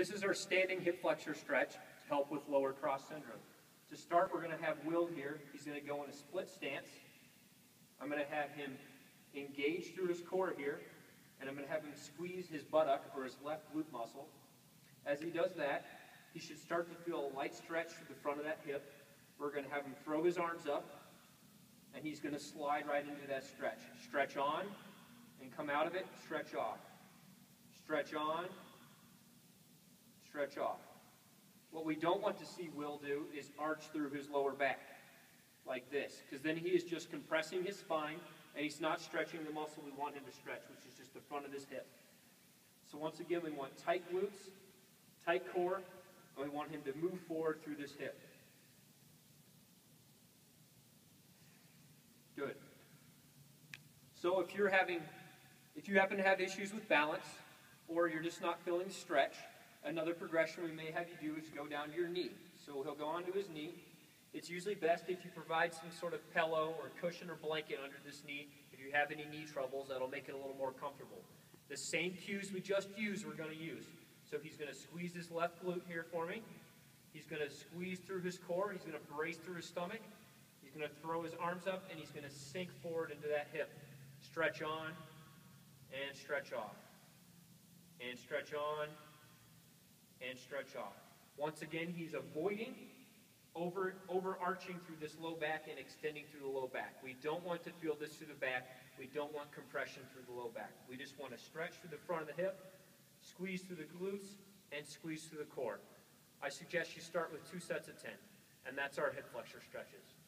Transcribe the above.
This is our standing hip flexor stretch to help with lower cross syndrome. To start, we're going to have Will here. He's going to go in a split stance. I'm going to have him engage through his core here, and I'm going to have him squeeze his buttock or his left glute muscle. As he does that, he should start to feel a light stretch through the front of that hip. We're going to have him throw his arms up, and he's going to slide right into that stretch. Stretch on, and come out of it, stretch off. Stretch on, stretch off. What we don't want to see Will do is arch through his lower back, like this, because then he is just compressing his spine, and he's not stretching the muscle we want him to stretch, which is just the front of his hip. So once again, we want tight glutes, tight core, and we want him to move forward through this hip. Good. So if you happen to have issues with balance, or you're just not feeling the stretch, another progression we may have you do is go down to your knee. So he'll go onto his knee. It's usually best if you provide some sort of pillow or cushion or blanket under this knee. If you have any knee troubles, that'll make it a little more comfortable. The same cues we just used, we're going to use. So he's going to squeeze his left glute here for me. He's going to squeeze through his core. He's going to brace through his stomach. He's going to throw his arms up, and he's going to sink forward into that hip. Stretch on, and stretch off. And stretch on, and stretch off. Once again, he's avoiding overarching through this low back and extending through the low back. We don't want to feel this through the back. We don't want compression through the low back. We just want to stretch through the front of the hip, squeeze through the glutes, and squeeze through the core. I suggest you start with 2 sets of 10, and that's our hip flexor stretches.